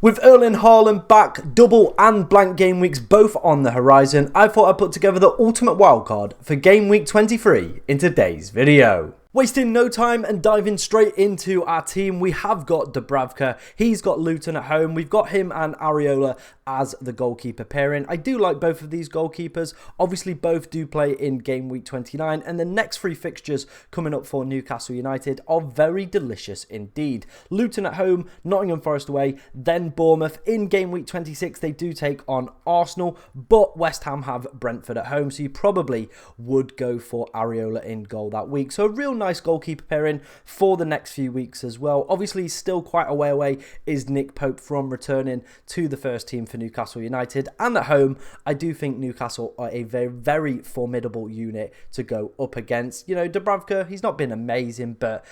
With Erling Haaland back, double and blank game weeks both on the horizon, I thought I'd put together the ultimate wildcard for game week 23 in today's video. Wasting no time and diving straight into our team, we have got Dubravka, he's got Luton at home, we've got him and Areola as the goalkeeper pairing. I do like both of these goalkeepers, obviously both do play in game week 29 and the next three fixtures coming up for Newcastle United are very delicious indeed. Luton at home, Nottingham Forest away, then Bournemouth. In game week 26 they do take on Arsenal, but West Ham have Brentford at home, so you probably would go for Areola in goal that week. So a real nice goalkeeper pairing for the next few weeks as well. Obviously still quite a way away is Nick Pope from returning to the first team for Newcastle United, and at home I do think Newcastle are a very, very formidable unit to go up against. You know, Dubravka, he's not been amazing, but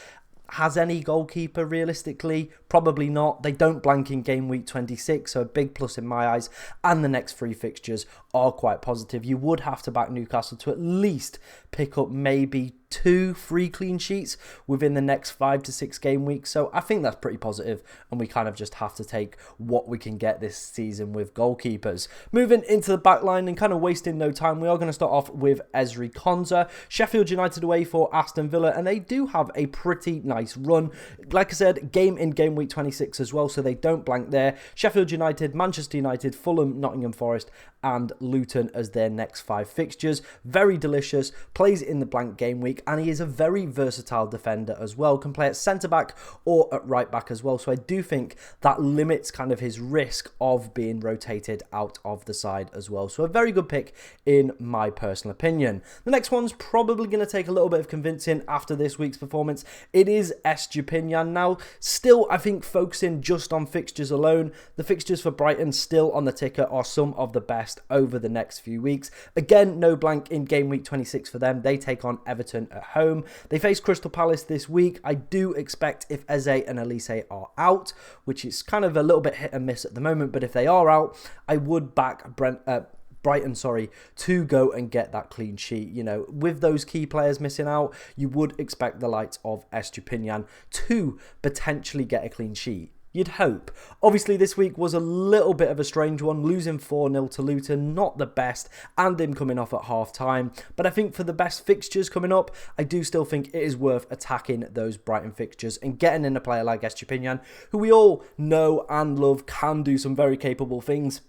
has any goalkeeper realistically? Probably not. They don't blank in game week 26, so a big plus in my eyes, and the next three fixtures are quite positive. You would have to back Newcastle to at least pick up maybe 2-3 clean sheets within the next 5 to 6 game weeks, so I think that's pretty positive, and we kind of just have to take what we can get this season with goalkeepers. Moving into the back line and kind of wasting no time, we are going to start off with Ezri Konsa. Sheffield United away for Aston Villa, and they do have a pretty nice run. Like I said, game in game week 26 as well, so they don't blank there. Sheffield United, Manchester United, Fulham, Nottingham Forest and Luton as their next 5 fixtures. Very delicious, plays in the blank game week, and he is a very versatile defender as well. Can play at centre-back or at right-back as well, so I do think that limits kind of his risk of being rotated out of the side as well. So a very good pick in my personal opinion. The next one's probably going to take a little bit of convincing after this week's performance. It is Estupinian. Now, still, I think focusing just on fixtures alone, the fixtures for Brighton still on the ticker are some of the best over the next few weeks. Again, no blank in game week 26 for them. They take on Everton at home. They face Crystal Palace this week. I do expect if Eze and Elise are out, which is kind of a little bit hit and miss at the moment, but if they are out, I would back Brighton, to go and get that clean sheet. You know, with those key players missing out, you would expect the likes of Estupinian to potentially get a clean sheet. You'd hope. Obviously, this week was a little bit of a strange one, losing 4-0 to Luton, not the best, and him coming off at half-time. But I think for the best fixtures coming up, I do still think it is worth attacking those Brighton fixtures and getting in a player like Estupinian, who we all know and love, can do some very capable things.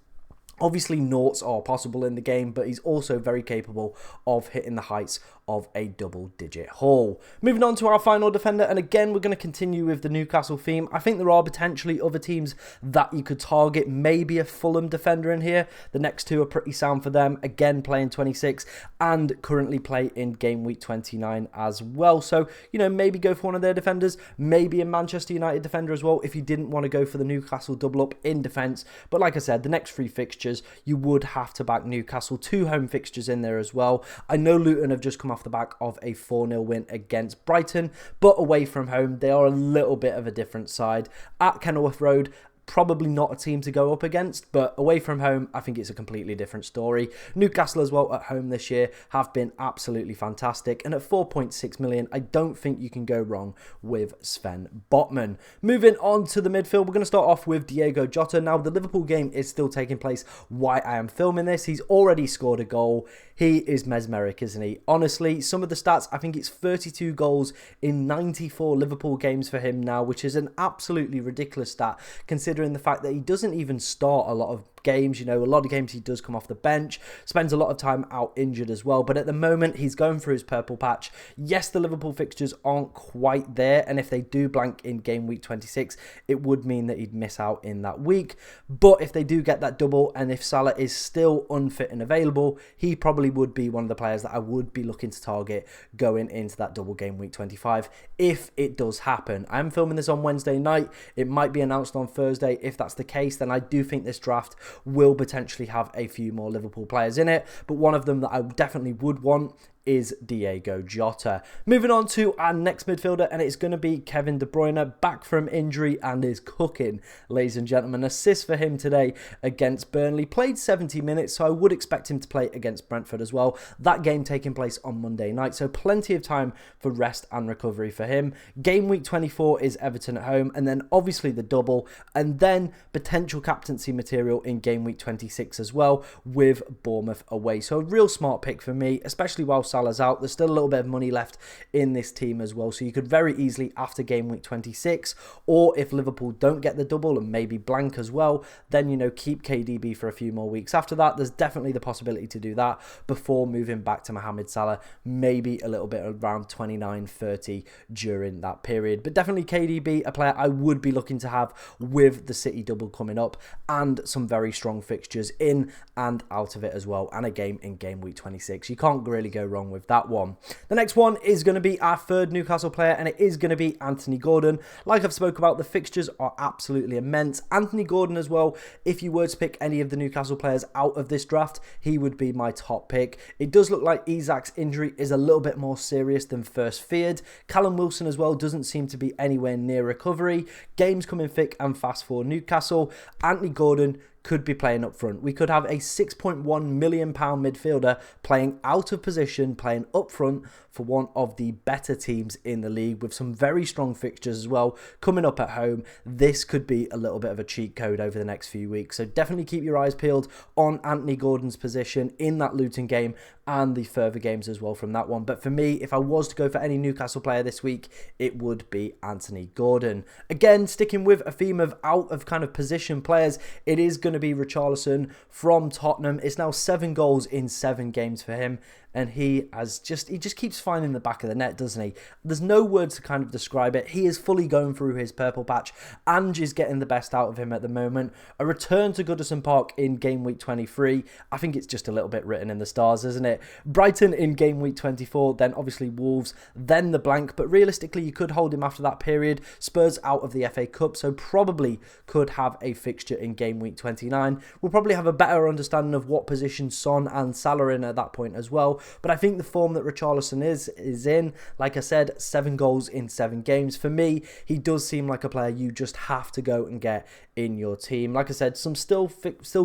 Obviously, noughts are possible in the game, but he's also very capable of hitting the heights of a double-digit haul. Moving on to our final defender, and again, we're going to continue with the Newcastle theme. I think there are potentially other teams that you could target, maybe a Fulham defender in here. The next two are pretty sound for them, again, playing 26 and currently play in game week 29 as well. So, you know, maybe go for one of their defenders, maybe a Manchester United defender as well, if you didn't want to go for the Newcastle double-up in defence. But like I said, the next three fixtures, you would have to back Newcastle. 2 home fixtures in there as well. I know Luton have just come off the back of a 4-0 win against Brighton, but away from home, they are a little bit of a different side. At Kenilworth Road, probably not a team to go up against, but away from home, I think it's a completely different story. Newcastle as well at home this year have been absolutely fantastic, and at 4.6 million, I don't think you can go wrong with Sven Botman. Moving on to the midfield, we're going to start off with Diogo Jota. Now, the Liverpool game is still taking place while I am filming this. He's already scored a goal. He is mesmeric, isn't he? Honestly, some of the stats, I think it's 32 goals in 94 Liverpool games for him now, which is an absolutely ridiculous stat, considering the fact that he doesn't even start a lot of games. You know, a lot of games he does come off the bench, spends a lot of time out injured as well, but at the moment he's going through his purple patch. Yes, the Liverpool fixtures aren't quite there, and if they do blank in game week 26, it would mean that he'd miss out in that week. But if they do get that double, and if Salah is still unfit and available, he probably would be one of the players that I would be looking to target going into that double game week 25 if it does happen. I'm filming this on Wednesday night. It might be announced on Thursday. If that's the case, then I do think this draft will potentially have a few more Liverpool players in it, but one of them that I definitely would want is Diogo Jota. Moving on to our next midfielder, and it's going to be Kevin De Bruyne, back from injury and is cooking, ladies and gentlemen. Assist for him today against Burnley. Played 70 minutes, so I would expect him to play against Brentford as well. That game taking place on Monday night, so plenty of time for rest and recovery for him. Game week 24 is Everton at home, and then obviously the double, and then potential captaincy material in game week 26 as well with Bournemouth away. So a real smart pick for me, especially while Salah's out. There's still a little bit of money left in this team as well, so you could very easily, after game week 26, or if Liverpool don't get the double and maybe blank as well, then, you know, keep KDB for a few more weeks. After that, there's definitely the possibility to do that before moving back to Mohamed Salah, maybe a little bit around 29-30 during that period. But definitely KDB, a player I would be looking to have with the City double coming up and some very strong fixtures in and out of it as well, and a game in game week 26. You can't really go wrong with that one. The next one is going to be our third Newcastle player, and it is going to be Anthony Gordon. Like I've spoke about, the fixtures are absolutely immense. Anthony Gordon as well, if you were to pick any of the Newcastle players out of this draft, he would be my top pick. It does look like Isak's injury is a little bit more serious than first feared. Callum Wilson as well doesn't seem to be anywhere near recovery. Games coming thick and fast for Newcastle. Anthony Gordon could be playing up front. We could have a £6.1 million midfielder playing out of position, playing up front for one of the better teams in the league with some very strong fixtures as well coming up at home. This could be a little bit of a cheat code over the next few weeks. So definitely keep your eyes peeled on Anthony Gordon's position in that Luton game and the further games as well from that one. But for me, if I was to go for any Newcastle player this week, it would be Anthony Gordon. Again, sticking with a theme of out of kind of position players, it is going to be Richarlison from Tottenham. It's now 7 goals in 7 games for him, and he just keeps finding the back of the net, doesn't he? There's no words to kind of describe it. He is fully going through his purple patch. Ange is getting the best out of him at the moment. A return to Goodison Park in game week 23. I think it's just a little bit written in the stars, isn't it? Brighton in game week 24, then obviously Wolves, then the blank, but realistically you could hold him after that period. Spurs out of the FA Cup, so probably could have a fixture in game week 29. We'll probably have a better understanding of what position Son and Salah are in at that point as well. But I think the form that Richarlison is in, like I said, 7 goals in 7 games. For me, he does seem like a player you just have to go and get in your team. Like I said, some still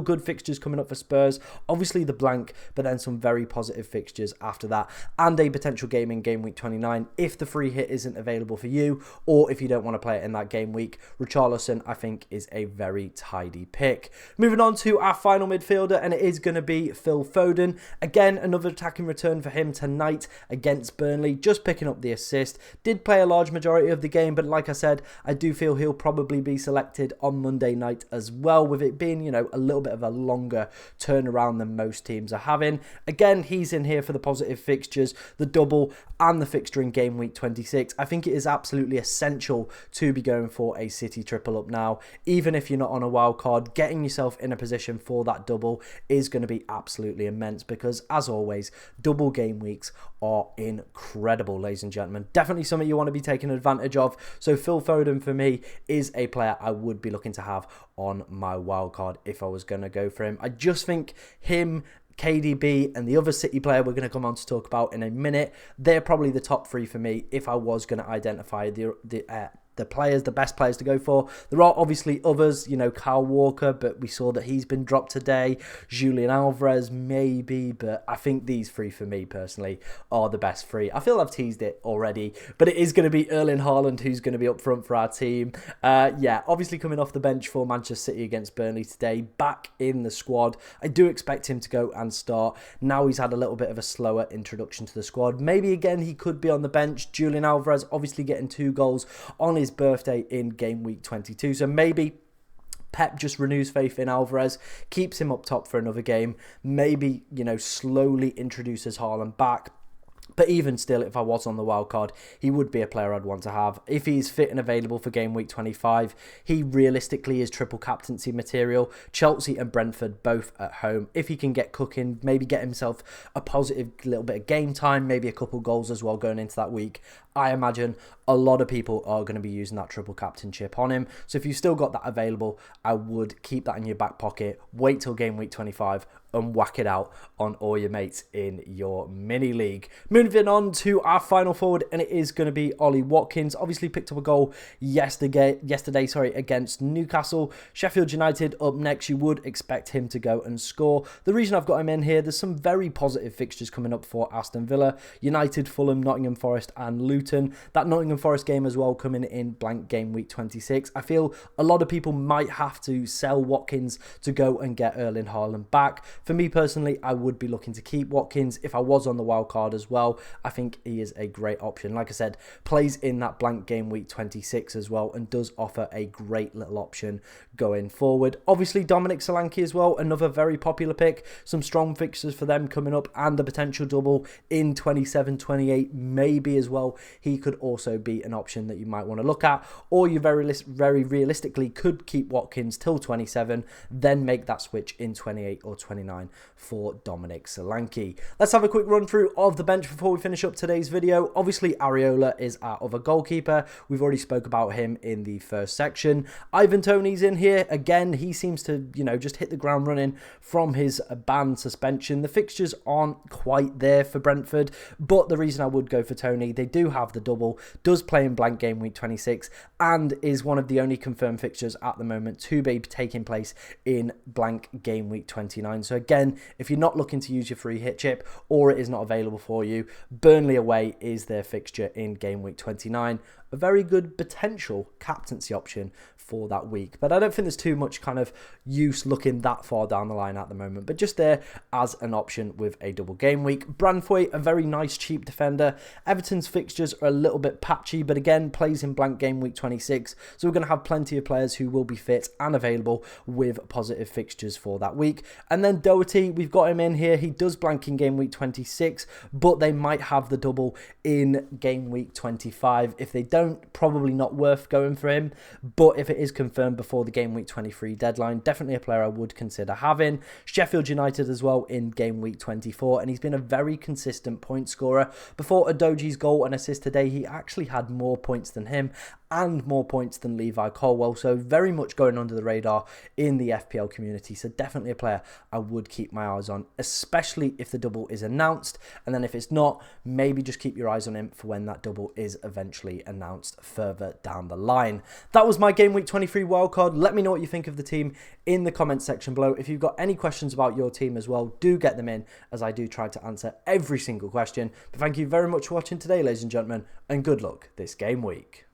good fixtures coming up for Spurs. Obviously the blank, but then some very positive fixtures after that, and a potential game in game week 29 if the free hit isn't available for you, or if you don't want to play it in that game week. Richarlison, I think, is a very tidy pick. Moving on to our final midfielder, and it is going to be Phil Foden. Again, another attacking return for him tonight against Burnley, just picking up the assist. Did play a large majority of the game, but like I said, I do feel he'll probably be selected on Monday night as well, with it being, you know, a little bit of a longer turnaround than most teams are having. Again, he's in here for the positive fixtures, the double and the fixture in game week 26. I think it is absolutely essential to be going for a City triple up now. Even if you're not on a wild card, getting yourself in a position for that double is going to be absolutely immense, because as always, double game weeks are incredible, ladies and gentlemen. Definitely something you want to be taking advantage of. So Phil Foden for me is a player I would be looking to have on my wildcard if I was going to go for him. I just think him, KDB, and the other City player we're going to come on to talk about in a minute, they're probably the top 3 for me if I was going to identify the best players to go for. There are obviously others, you know, Kyle Walker, but we saw that he's been dropped today. Julian Alvarez, maybe, but I think these 3 for me personally are the best 3. I feel I've teased it already, but it is going to be Erling Haaland who's going to be up front for our team. Yeah, obviously coming off the bench for Manchester City against Burnley today, back in the squad. I do expect him to go and start. Now he's had a little bit of a slower introduction to the squad. Maybe again he could be on the bench. Julian Alvarez obviously getting 2 goals on his birthday in game week 22, so maybe Pep just renews faith in Alvarez, keeps him up top for another game, maybe, you know, slowly introduces Haaland back. But even still, if I was on the wild card, he would be a player I'd want to have. If he's fit and available for game week 25, he realistically is triple captaincy material. Chelsea and Brentford both at home. If he can get cooking, maybe get himself a positive little bit of game time, maybe a couple goals as well going into that week, I imagine a lot of people are going to be using that triple captainship on him. So if you've still got that available, I would keep that in your back pocket. Wait till game week 25. and whack it out on all your mates in your mini league. Moving on to our final forward, and it is going to be Ollie Watkins. Obviously picked up a goal yesterday against Newcastle. Sheffield United up next. You would expect him to go and score. The reason I've got him in here, there's some very positive fixtures coming up for Aston Villa, United, Fulham, Nottingham Forest and Luton. That Nottingham Forest game as well coming in blank game week 26. I feel a lot of people might have to sell Watkins to go and get Erling Haaland back. For me personally, I would be looking to keep Watkins if I was on the wild card as well. I think he is a great option. Like I said, plays in that blank game week 26 as well and does offer a great little option going forward. Obviously Dominic Solanke as well, another very popular pick. Some strong fixtures for them coming up and the potential double in 27-28 maybe as well. He could also be an option that you might want to look at, or you very realistically could keep Watkins till 27, then make that switch in 28 or 29 for Dominic Solanke. Let's have a quick run through of the bench before we finish up today's video. Obviously Areola is our other goalkeeper. We've already spoke about him in the first section. Ivan Toney's in here. Again, he seems to, just hit the ground running from his ban suspension. The fixtures aren't quite there for Brentford, but the reason I would go for Toney, they do have the double, does play in blank game week 26, and is one of the only confirmed fixtures at the moment to be taking place in blank game week 29. So again, if you're not looking to use your free hit chip or it is not available for you, Burnley away is their fixture in game week 29. A very good potential captaincy option for that week, but I don't think there's too much kind of use looking that far down the line at the moment, but just there as an option with a double game week. Branthwaite, a very nice cheap defender. Everton's fixtures are a little bit patchy, but again plays in blank game week 26, so we're going to have plenty of players who will be fit and available with positive fixtures for that week. And then Doherty, we've got him in here. He does blank in game week 26, but they might have the double in game week 25. If they don't, probably not worth going for him, but if it is confirmed before the game week 23 deadline, definitely a player I would consider having. Sheffield United as well in game week 24, and he's been a very consistent point scorer. Before Udogi's goal and assist today, he actually had more points than him and more points than Levi Colwell, so very much going under the radar in the FPL community. So definitely a player I would keep my eyes on, especially if the double is announced, and then if it's not, maybe just keep your eyes on him for when that double is eventually announced further down the line. That was my game week 23 wildcard. Let me know what you think of the team in the comments section below. If you've got any questions about your team as well, do get them in, as I do try to answer every single question. But thank you very much for watching today, ladies and gentlemen, and good luck this game week.